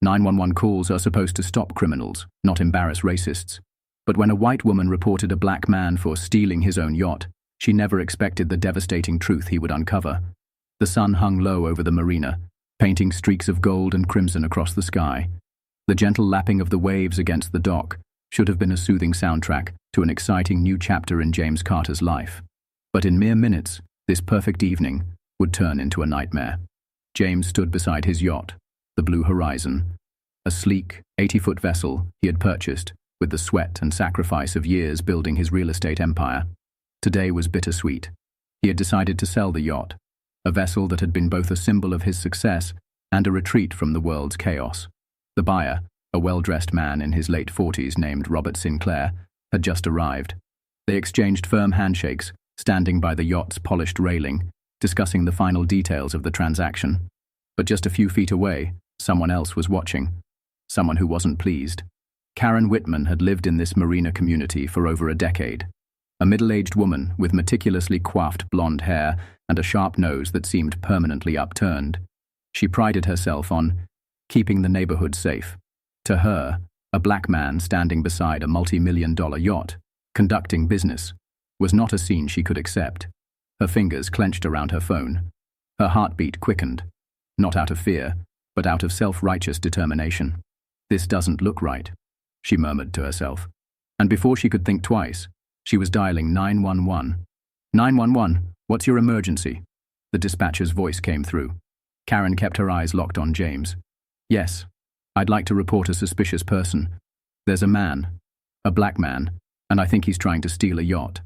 911 calls are supposed to stop criminals, not embarrass racists. But when a white woman reported a black man for stealing his own yacht, she never expected the devastating truth he would uncover. The sun hung low over the marina, painting streaks of gold and crimson across the sky. The gentle lapping of the waves against the dock should have been a soothing soundtrack to an exciting new chapter in James Carter's life. But in mere minutes, this perfect evening would turn into a nightmare. James stood beside his yacht, the Blue Horizon, a sleek, 80-foot vessel he had purchased with the sweat and sacrifice of years building his real estate empire. Today was bittersweet. He had decided to sell the yacht, a vessel that had been both a symbol of his success and a retreat from the world's chaos. The buyer, a well-dressed man in his late 40s named Robert Sinclair, had just arrived. They exchanged firm handshakes, standing by the yacht's polished railing, discussing the final details of the transaction. But just a few feet away, someone else was watching. Someone who wasn't pleased. Karen Whitman had lived in this marina community for over a decade. A middle-aged woman with meticulously coiffed blonde hair and a sharp nose that seemed permanently upturned. She prided herself on keeping the neighborhood safe. To her, a black man standing beside a multi-million-dollar yacht, conducting business, was not a scene she could accept. Her fingers clenched around her phone. Her heartbeat quickened, not out of fear, but out of self-righteous determination. "This doesn't look right," she murmured to herself. And before she could think twice, she was dialing 911. "911, what's your emergency?" The dispatcher's voice came through. Karen kept her eyes locked on James. "Yes, I'd like to report a suspicious person. There's a man, a black man, and I think he's trying to steal a yacht."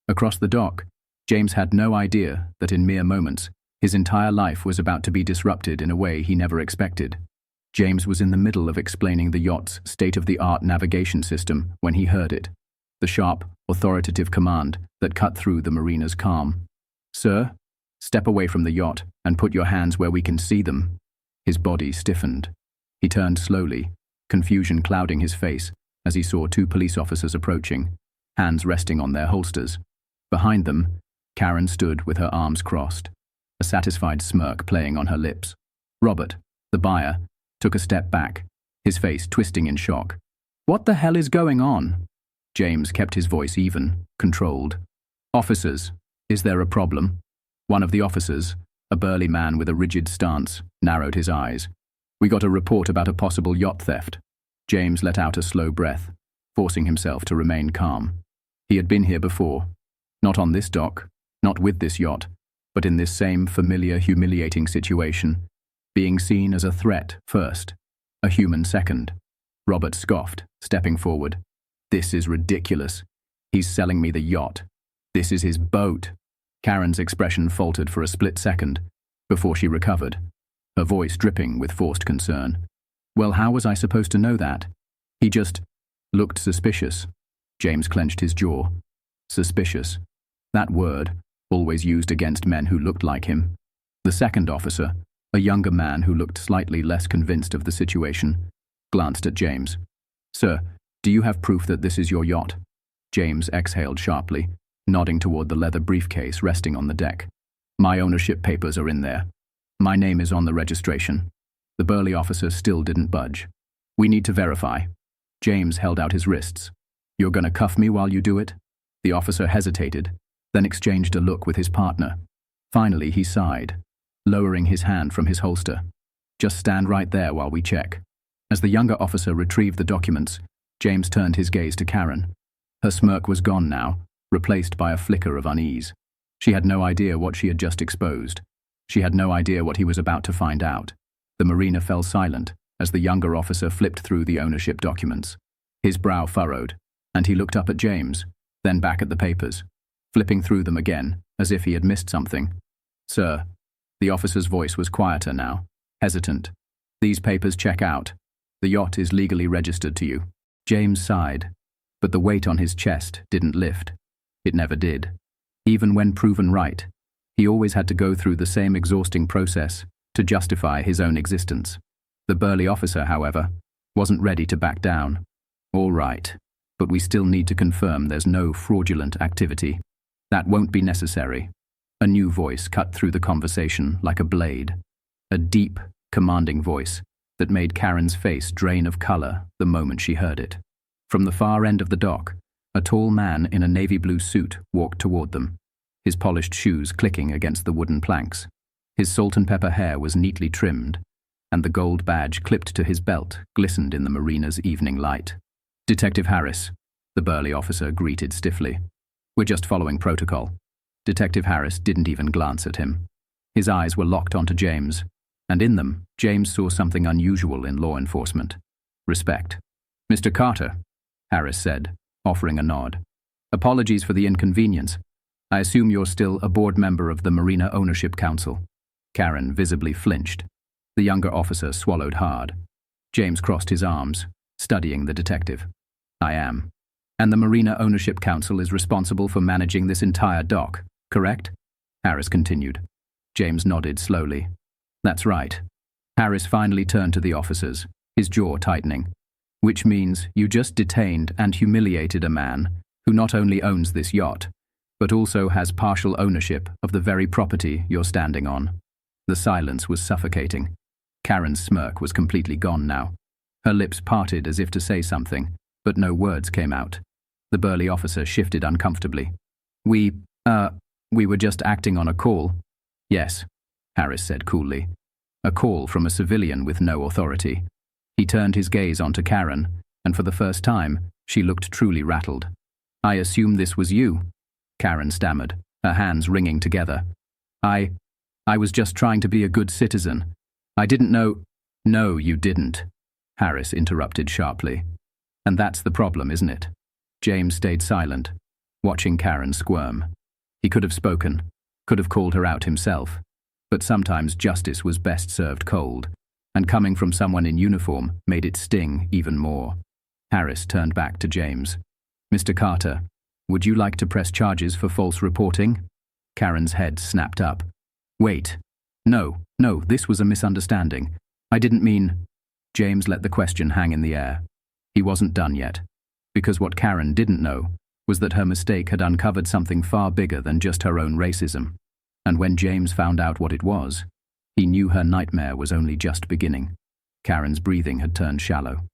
Across the dock, James had no idea that in mere moments, his entire life was about to be disrupted in a way he never expected. James was in the middle of explaining the yacht's state-of-the-art navigation system when he heard it. The sharp, authoritative command that cut through the marina's calm. "Sir, step away from the yacht and put your hands where we can see them." His body stiffened. He turned slowly, confusion clouding his face as he saw two police officers approaching, hands resting on their holsters. Behind them, Karen stood with her arms crossed, a satisfied smirk playing on her lips. Robert, the buyer, took a step back, his face twisting in shock. "What the hell is going on?" James kept his voice even, controlled. "Officers, is there a problem?" One of the officers, a burly man with a rigid stance, narrowed his eyes. "We got a report about a possible yacht theft." James let out a slow breath, forcing himself to remain calm. He had been here before. Not on this dock, not with this yacht, but in this same familiar, humiliating situation. Being seen as a threat first, a human second. Robert scoffed, stepping forward. "This is ridiculous. He's selling me the yacht. This is his boat." Karen's expression faltered for a split second, before she recovered, her voice dripping with forced concern. "Well, how was I supposed to know that? He just looked suspicious." James clenched his jaw. Suspicious. That word, always used against men who looked like him. The second officer, a younger man who looked slightly less convinced of the situation, glanced at James. "Sir, do you have proof that this is your yacht?" James exhaled sharply, nodding toward the leather briefcase resting on the deck. "My ownership papers are in there. My name is on the registration." The burly officer still didn't budge. "We need to verify." James held out his wrists. "You're gonna cuff me while you do it?" The officer hesitated, then exchanged a look with his partner. Finally, he sighed, lowering his hand from his holster. "Just stand right there while we check." As the younger officer retrieved the documents, James turned his gaze to Karen. Her smirk was gone now, replaced by a flicker of unease. She had no idea what she had just exposed. She had no idea what he was about to find out. The marina fell silent as the younger officer flipped through the ownership documents. His brow furrowed, and he looked up at James, then back at the papers, flipping through them again, as if he had missed something. "Sir," the officer's voice was quieter now, hesitant. "These papers check out. The yacht is legally registered to you." James sighed, but the weight on his chest didn't lift. It never did. Even when proven right, he always had to go through the same exhausting process to justify his own existence. The burly officer, however, wasn't ready to back down. "All right, but we still need to confirm there's no fraudulent activity." "That won't be necessary." A new voice cut through the conversation like a blade. A deep, commanding voice, that made Karen's face drain of color the moment she heard it. From the far end of the dock, a tall man in a navy blue suit walked toward them, his polished shoes clicking against the wooden planks. His salt and pepper hair was neatly trimmed, and the gold badge clipped to his belt glistened in the marina's evening light. "Detective Harris," the burly officer greeted stiffly. "We're just following protocol." Detective Harris didn't even glance at him. His eyes were locked onto James, and in them, James saw something unusual in law enforcement: respect. "Mr. Carter," Harris said, offering a nod. "Apologies for the inconvenience. I assume you're still a board member of the Marina Ownership Council." Karen visibly flinched. The younger officer swallowed hard. James crossed his arms, studying the detective. "I am. And the Marina Ownership Council is responsible for managing this entire dock, correct?" Harris continued. James nodded slowly. "That's right." Harris finally turned to the officers, his jaw tightening. "Which means you just detained and humiliated a man who not only owns this yacht, but also has partial ownership of the very property you're standing on." The silence was suffocating. Karen's smirk was completely gone now. Her lips parted as if to say something, but no words came out. The burly officer shifted uncomfortably. We were just acting on a call." "Yes," Harris said coolly. "A call from a civilian with no authority." He turned his gaze onto Karen, and for the first time, she looked truly rattled. "I assume this was you," Karen stammered, her hands wringing together. I was just trying to be a good citizen. I didn't know—" "No, you didn't," Harris interrupted sharply. "And that's the problem, isn't it?" James stayed silent, watching Karen squirm. He could have spoken, could have called her out himself, but sometimes justice was best served cold, and coming from someone in uniform made it sting even more. Harris turned back to James. "Mr. Carter, would you like to press charges for false reporting?" Karen's head snapped up. "Wait. No, this was a misunderstanding. I didn't mean—" James let the question hang in the air. He wasn't done yet, because what Karen didn't know was that her mistake had uncovered something far bigger than just her own racism. And when James found out what it was, he knew her nightmare was only just beginning. Karen's breathing had turned shallow.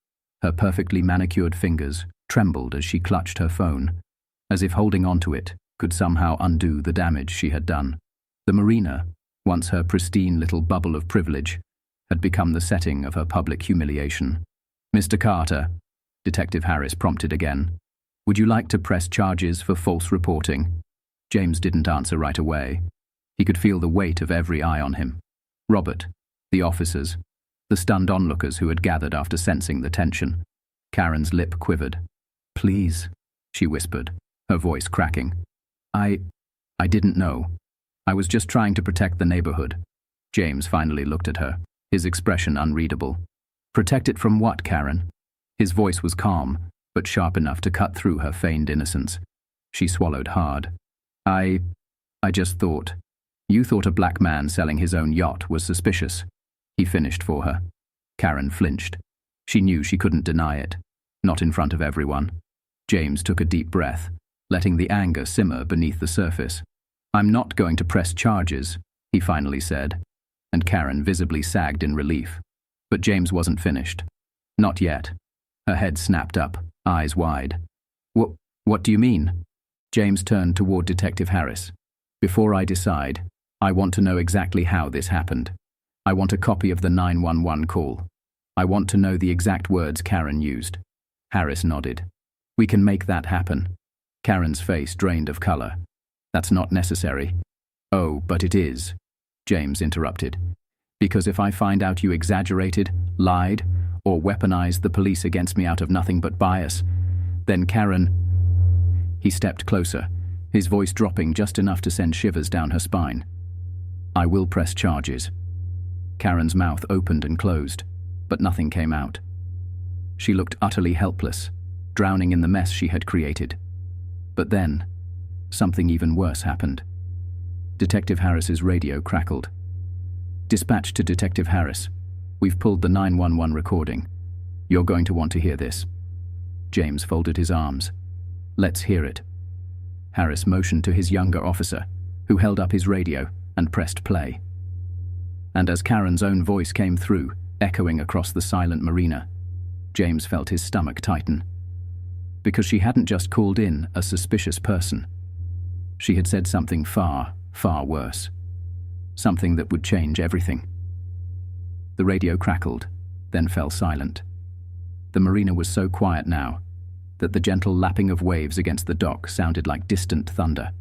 Her perfectly manicured fingers trembled as she clutched her phone, as if holding onto it could somehow undo the damage she had done. The marina, once her pristine little bubble of privilege, had become the setting of her public humiliation. "Mr. Carter," Detective Harris prompted again, "would you like to press charges for false reporting?" James didn't answer right away. He could feel the weight of every eye on him. Robert, the officers, the stunned onlookers who had gathered after sensing the tension. Karen's lip quivered. "Please," she whispered, her voice cracking. I didn't know. I was just trying to protect the neighborhood." James finally looked at her, his expression unreadable. "Protect it from what, Karen?" His voice was calm, but sharp enough to cut through her feigned innocence. She swallowed hard. I just thought. You thought a black man selling his own yacht was suspicious." He finished for her. Karen flinched. She knew she couldn't deny it. Not in front of everyone. James took a deep breath, letting the anger simmer beneath the surface. "I'm not going to press charges," he finally said, and Karen visibly sagged in relief. But James wasn't finished. Not yet. Her head snapped up, eyes wide. What do you mean?" James turned toward Detective Harris. "Before I decide, I want to know exactly how this happened. I want a copy of the 911 call. I want to know the exact words Karen used." Harris nodded. "We can make that happen." Karen's face drained of color. "That's not necessary." "Oh, but it is," James interrupted. "Because if I find out you exaggerated, lied, or weaponized the police against me out of nothing but bias, then Karen—" He stepped closer, his voice dropping just enough to send shivers down her spine. "I will press charges." Karen's mouth opened and closed, but nothing came out. She looked utterly helpless, drowning in the mess she had created. But then, something even worse happened. Detective Harris's radio crackled. "Dispatch to Detective Harris. We've pulled the 911 recording. You're going to want to hear this." James folded his arms. "Let's hear it." Harris motioned to his younger officer, who held up his radio and pressed play. And as Karen's own voice came through, echoing across the silent marina. James felt his stomach tighten. Because she hadn't just called in a suspicious person. She had said something far, far worse. Something that would change everything. The radio crackled, then fell silent. The marina was so quiet now that the gentle lapping of waves against the dock sounded like distant thunder.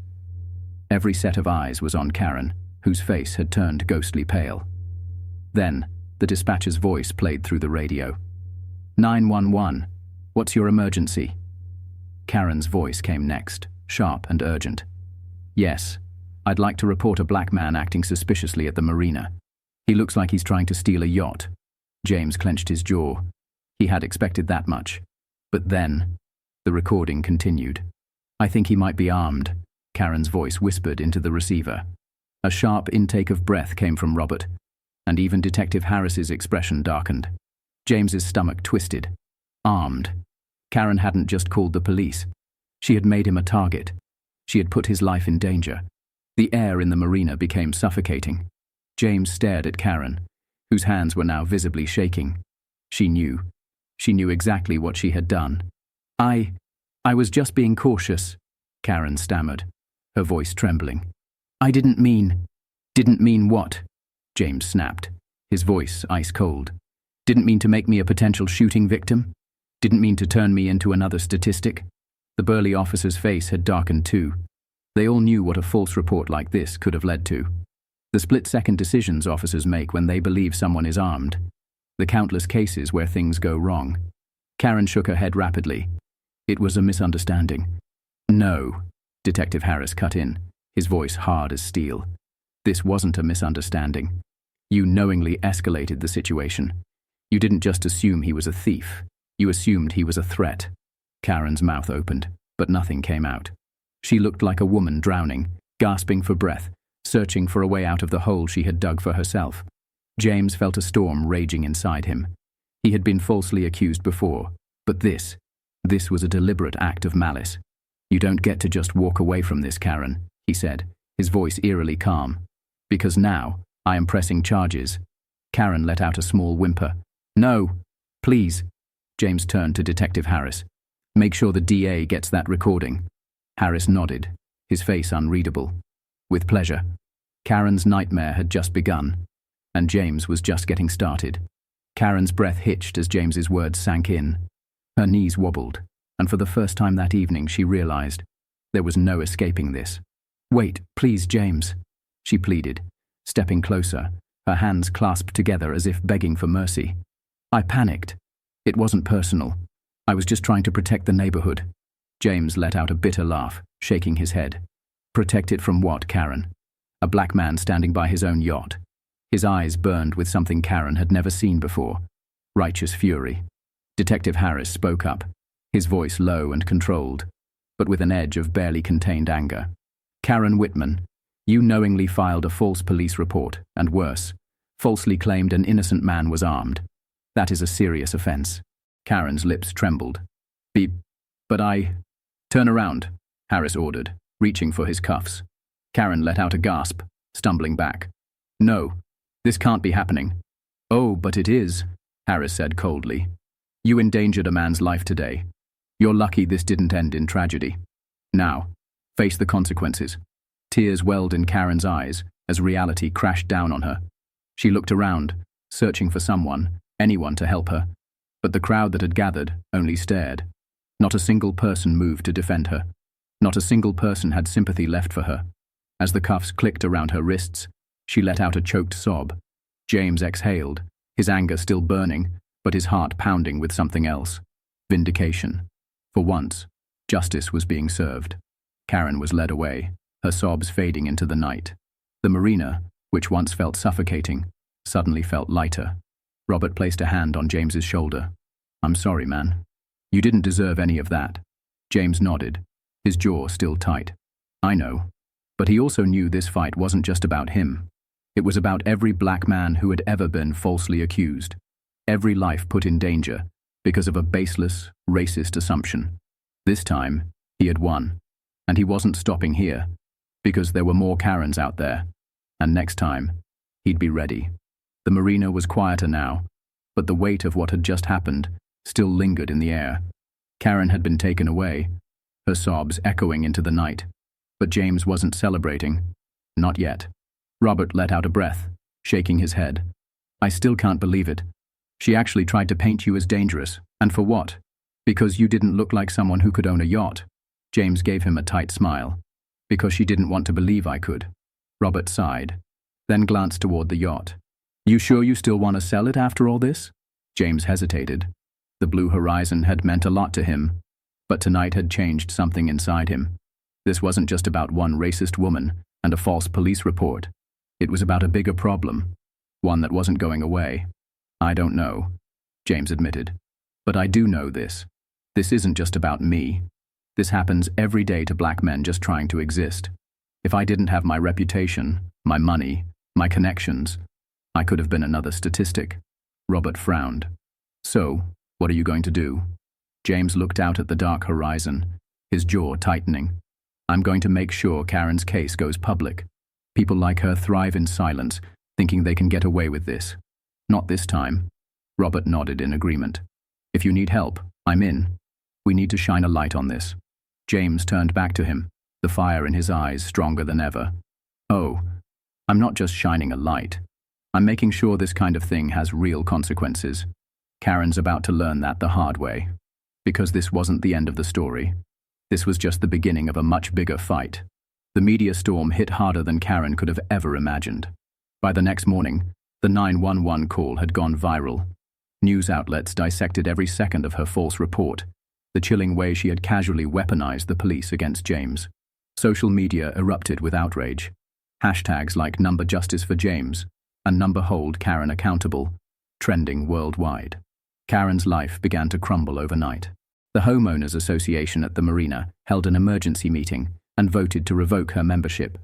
Every set of eyes was on Karen, whose face had turned ghostly pale. Then, the dispatcher's voice played through the radio. 911, what's your emergency? Karen's voice came next, sharp and urgent. Yes, I'd like to report a black man acting suspiciously at the marina. He looks like he's trying to steal a yacht. James clenched his jaw. He had expected that much. But then, the recording continued. I think he might be armed, Karen's voice whispered into the receiver. A sharp intake of breath came from Robert, and even Detective Harris's expression darkened. James's stomach twisted. Armed. Karen hadn't just called the police. She had made him a target. She had put his life in danger. The air in the marina became suffocating. James stared at Karen, whose hands were now visibly shaking. She knew. She knew exactly what she had done. I was just being cautious, Karen stammered, her voice trembling. I didn't mean what? James snapped, his voice ice cold. Didn't mean to make me a potential shooting victim? Didn't mean to turn me into another statistic? The burly officer's face had darkened too. They all knew what a false report like this could have led to. The split-second decisions officers make when they believe someone is armed. The countless cases where things go wrong. Karen shook her head rapidly. It was a misunderstanding. No, Detective Harris cut in, his voice hard as steel. This wasn't a misunderstanding. You knowingly escalated the situation. You didn't just assume he was a thief. You assumed he was a threat. Karen's mouth opened, but nothing came out. She looked like a woman drowning, gasping for breath, searching for a way out of the hole she had dug for herself. James felt a storm raging inside him. He had been falsely accused before, but this was a deliberate act of malice. You don't get to just walk away from this, Karen, he said, his voice eerily calm. Because now, I am pressing charges. Karen let out a small whimper. No, please. James turned to Detective Harris. Make sure the DA gets that recording. Harris nodded, his face unreadable. With pleasure. Karen's nightmare had just begun, and James was just getting started. Karen's breath hitched as James's words sank in. Her knees wobbled, and for the first time that evening she realized there was no escaping this. Wait, please, James, she pleaded, stepping closer, her hands clasped together as if begging for mercy. I panicked. It wasn't personal. I was just trying to protect the neighborhood. James let out a bitter laugh, shaking his head. Protect it from what, Karen? A black man standing by his own yacht. His eyes burned with something Karen had never seen before. Righteous fury. Detective Harris spoke up, his voice low and controlled, but with an edge of barely contained anger. Karen Whitman, you knowingly filed a false police report, and worse, falsely claimed an innocent man was armed. That is a serious offense. Karen's lips trembled. But I... Turn around, Harris ordered, reaching for his cuffs. Karen let out a gasp, stumbling back. No, this can't be happening. Oh, but it is, Harris said coldly. You endangered a man's life today. You're lucky this didn't end in tragedy. Now, face the consequences. Tears welled in Karen's eyes as reality crashed down on her. She looked around, searching for someone, anyone to help her. But the crowd that had gathered only stared. Not a single person moved to defend her. Not a single person had sympathy left for her. As the cuffs clicked around her wrists, she let out a choked sob. James exhaled, his anger still burning, but his heart pounding with something else. Vindication. For once, justice was being served. Karen was led away, her sobs fading into the night. The marina, which once felt suffocating, suddenly felt lighter. Robert placed a hand on James's shoulder. I'm sorry, man. You didn't deserve any of that. James nodded, his jaw still tight. I know. But he also knew this fight wasn't just about him. It was about every black man who had ever been falsely accused. Every life put in danger because of a baseless, racist assumption. This time, he had won. And he wasn't stopping here, because there were more Karens out there. And next time, he'd be ready. The marina was quieter now, but the weight of what had just happened still lingered in the air. Karen had been taken away, her sobs echoing into the night. But James wasn't celebrating. Not yet. Robert let out a breath, shaking his head. I still can't believe it. She actually tried to paint you as dangerous. And for what? Because you didn't look like someone who could own a yacht. James gave him a tight smile. Because she didn't want to believe I could. Robert sighed, then glanced toward the yacht. You sure you still want to sell it after all this? James hesitated. The blue horizon had meant a lot to him, but tonight had changed something inside him. This wasn't just about one racist woman and a false police report. It was about a bigger problem, one that wasn't going away. I don't know, James admitted. But I do know this. This isn't just about me. This happens every day to black men just trying to exist. If I didn't have my reputation, my money, my connections, I could have been another statistic. Robert frowned. So, what are you going to do? James looked out at the dark horizon, his jaw tightening. I'm going to make sure Karen's case goes public. People like her thrive in silence, thinking they can get away with this. Not this time. Robert nodded in agreement. If you need help, I'm in. We need to shine a light on this. James turned back to him, the fire in his eyes stronger than ever. Oh, I'm not just shining a light. I'm making sure this kind of thing has real consequences. Karen's about to learn that the hard way. Because this wasn't the end of the story. This was just the beginning of a much bigger fight. The media storm hit harder than Karen could have ever imagined. By the next morning, the 911 call had gone viral. News outlets dissected every second of her false report, the chilling way she had casually weaponized the police against James. Social media erupted with outrage. Hashtags like #JusticeForJames and #HoldKaren accountable, trending worldwide. Karen's life began to crumble overnight. The Homeowners Association at the marina held an emergency meeting and voted to revoke her membership.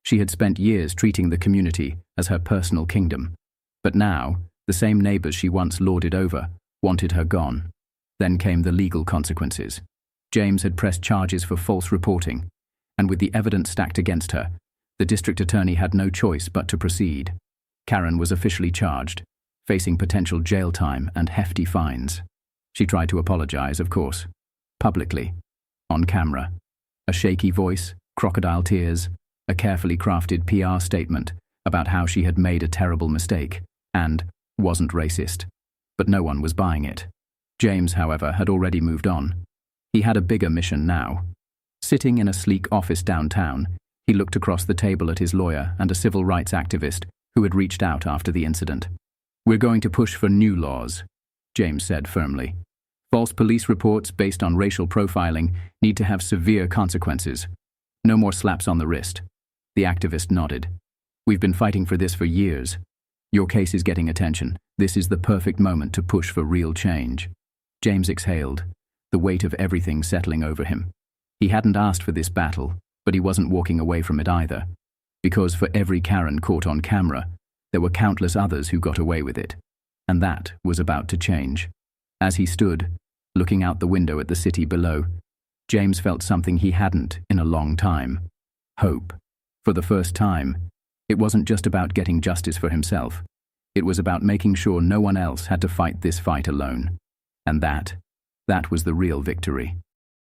She had spent years treating the community as her personal kingdom. But now, the same neighbors she once lorded over wanted her gone. Then came the legal consequences. James had pressed charges for false reporting, and with the evidence stacked against her, the district attorney had no choice but to proceed. Karen was officially charged, facing potential jail time and hefty fines. She tried to apologize, of course, publicly, on camera. A shaky voice, crocodile tears, a carefully crafted PR statement about how she had made a terrible mistake and wasn't racist. But no one was buying it. James, however, had already moved on. He had a bigger mission now. Sitting in a sleek office downtown, he looked across the table at his lawyer and a civil rights activist who had reached out after the incident. We're going to push for new laws, James said firmly. False police reports based on racial profiling need to have severe consequences. No more slaps on the wrist. The activist nodded. We've been fighting for this for years. Your case is getting attention. This is the perfect moment to push for real change. James exhaled, the weight of everything settling over him. He hadn't asked for this battle, but he wasn't walking away from it either. Because for every Karen caught on camera, there were countless others who got away with it. And that was about to change. As he stood, looking out the window at the city below, James felt something he hadn't in a long time. Hope. For the first time, it wasn't just about getting justice for himself. It was about making sure no one else had to fight this fight alone. And that was the real victory.